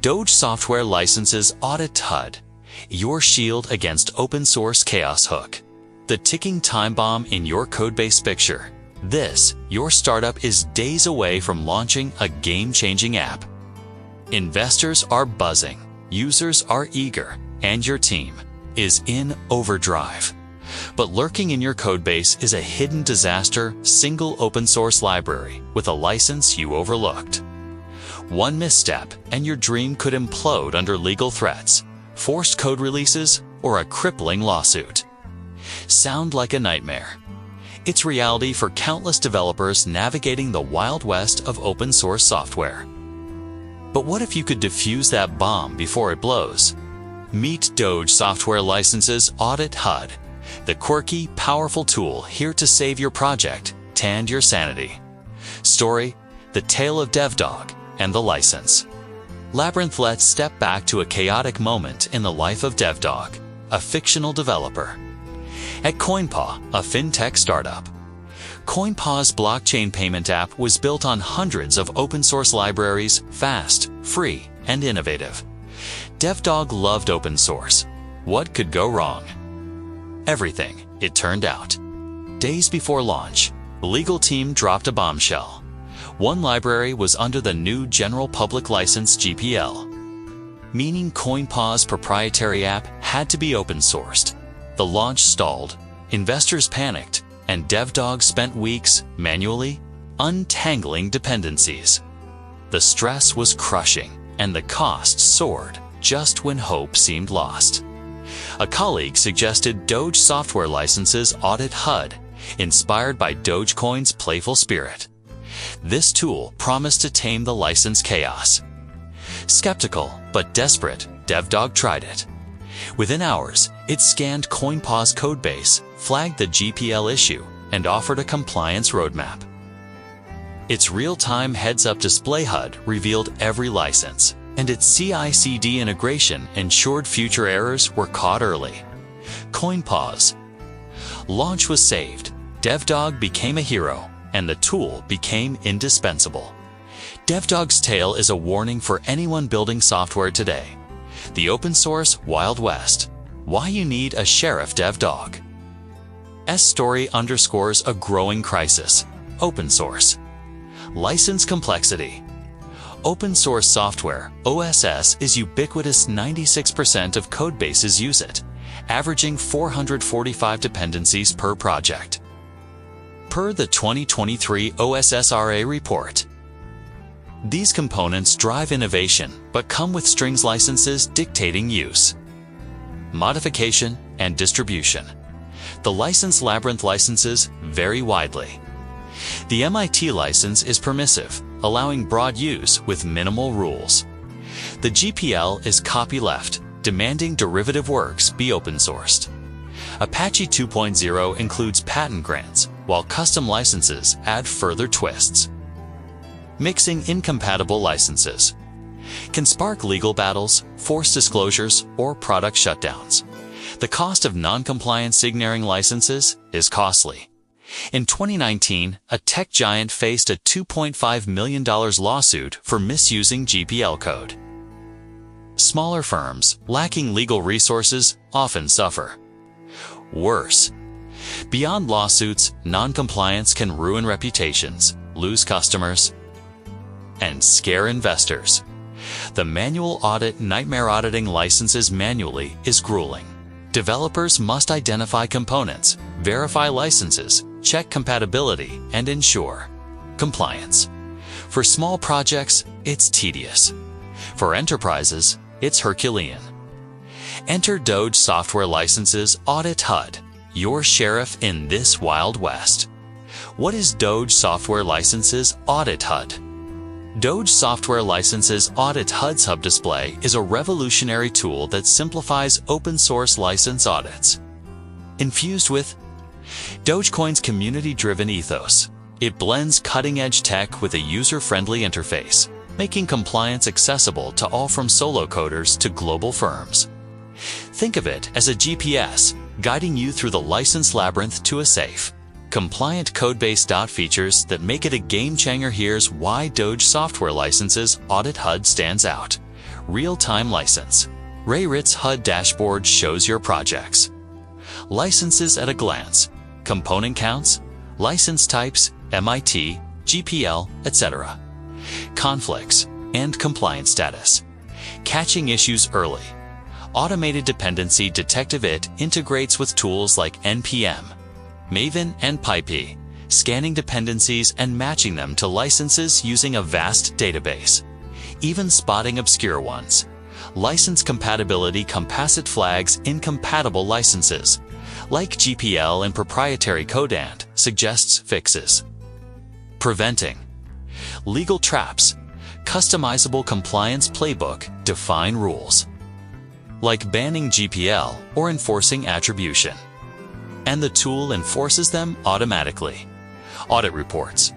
Doge software licenses Audit HUD, your shield against open source chaos hook. The ticking time bomb in your codebase picture. This, your startup, is days away from launching a game-changing app. Investors are buzzing, users are eager, and your team is in overdrive. But lurking in your codebase is a hidden disaster, single open source library with a license you overlooked. One misstep and your dream could implode under legal threats, forced code releases, or a crippling lawsuit. Sound like a nightmare? It's reality for countless developers navigating the wild west of open source software. But what if you could defuse that bomb before it blows? Meet Doge software licenses Audit HUD, the quirky, powerful tool here to save your project and your sanity. Story: the tale of DevDog and the license. Labyrinth. Let's step back to a chaotic moment in the life of DevDog, a fictional developer. At CoinPaw, a fintech startup. CoinPaw's blockchain payment app was built on hundreds of open-source libraries, fast, free, and innovative. DevDog loved open source. What could go wrong? Everything, it turned out. Days before launch, the legal team dropped a bombshell. One library was under the new General Public License (GPL), meaning CoinPaw's proprietary app had to be open-sourced. The launch stalled, investors panicked, and DevDog spent weeks manually untangling dependencies. The stress was crushing, and the cost soared just when hope seemed lost. A colleague suggested Doge software licenses Audit HUD, inspired by Dogecoin's playful spirit. This tool promised to tame the license chaos. Skeptical but desperate, DevDog tried it. Within hours, it scanned CoinPaw's codebase, flagged the GPL issue, and offered a compliance roadmap. Its real-time heads-up display HUD revealed every license, and its CI/CD integration ensured future errors were caught early. CoinPaw's launch was saved, DevDog became a hero, and the tool became indispensable. DevDog's tale is a warning for anyone building software today. The open source Wild West. Why you need a sheriff DevDog. Story underscores a growing crisis. Open source. License complexity. Open source software, OSS, is ubiquitous. 96% of codebases use it, averaging 445 dependencies per project. Per the 2023 OSSRA report. These components drive innovation, but come with strings licenses dictating use, modification, and distribution. The license labyrinth licenses vary widely. The MIT license is permissive, allowing broad use with minimal rules. The GPL is copyleft, demanding derivative works be open-sourced. Apache 2.0 includes patent grants, while custom licenses add further twists. Mixing incompatible licenses can spark legal battles, forced disclosures, or product shutdowns. The cost of non-compliant signaring licenses is costly. In 2019, a tech giant faced a $2.5 million lawsuit for misusing GPL code. Smaller firms, lacking legal resources, often suffer. Worse, beyond lawsuits, non-compliance can ruin reputations, lose customers, and scare investors. The manual audit nightmare. Auditing licenses manually is grueling. Developers must identify components, verify licenses, check compatibility, and ensure compliance. For small projects, it's tedious. For enterprises, it's Herculean. Enter Doge software licenses Audit HUD, your sheriff in this Wild West. What is Doge software licenses Audit HUD? Doge software licenses Audit HUD's Hub display is a revolutionary tool that simplifies open-source license audits. Infused with Dogecoin's community-driven ethos, it blends cutting-edge tech with a user-friendly interface, making compliance accessible to all from solo coders to global firms. Think of it as a GPS, guiding you through the license labyrinth to a safe, compliant codebase. Features that make it a game changer. Here's why Doge software licenses Audit HUD stands out. Real-time license. Rayrit's HUD dashboard shows your projects. Licenses at a glance. Component counts, license types, MIT, GPL, etc. Conflicts and compliance status. Catching issues early. Automated dependency detective. It integrates with tools like NPM, Maven, and PyPy, scanning dependencies and matching them to licenses using a vast database. Even spotting obscure ones. License compatibility. Composite flags incompatible licenses, like GPL and proprietary code, and suggests fixes. Preventing. Legal traps. Customizable compliance playbook. Define rules, like banning GPL or enforcing attribution, and the tool enforces them automatically. Audit reports.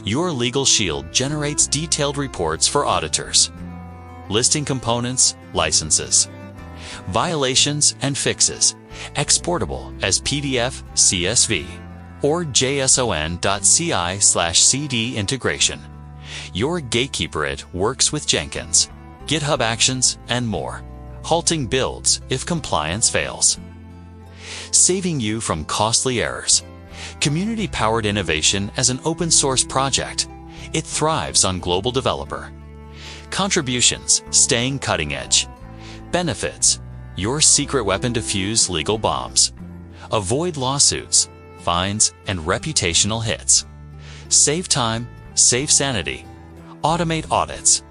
Your legal shield generates detailed reports for auditors, listing components, licenses, violations, and fixes, exportable as PDF, CSV, or JSON.ci/CD integration. Your gatekeeper. It works with Jenkins, GitHub Actions, and more, halting builds if compliance fails, saving you from costly errors. Community-powered innovation as an open-source project. It thrives on global developer contributions, staying cutting edge. Benefits. Your secret weapon. Defuse legal bombs. Avoid lawsuits, fines, and reputational hits. Save time, save sanity. Automate audits.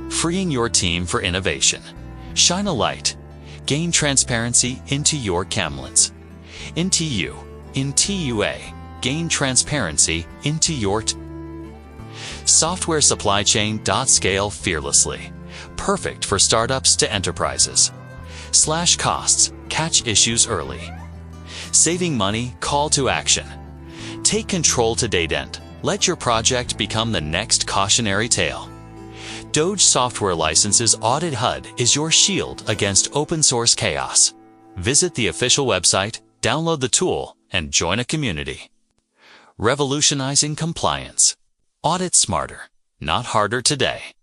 Freeing your team for innovation. Shine a light. Gain transparency into your camlets. Into you. In TUA. Gain transparency into your software supply chain. Scale fearlessly. Perfect for startups to enterprises. Slash costs. Catch issues early. Saving money. Call to action. Take control to date end. Let your project become the next cautionary tale. Doge software licenses. Audit HUD is your shield against open source chaos. Visit the official website, download the tool, and join a community. Revolutionizing compliance. Audit smarter, not harder today.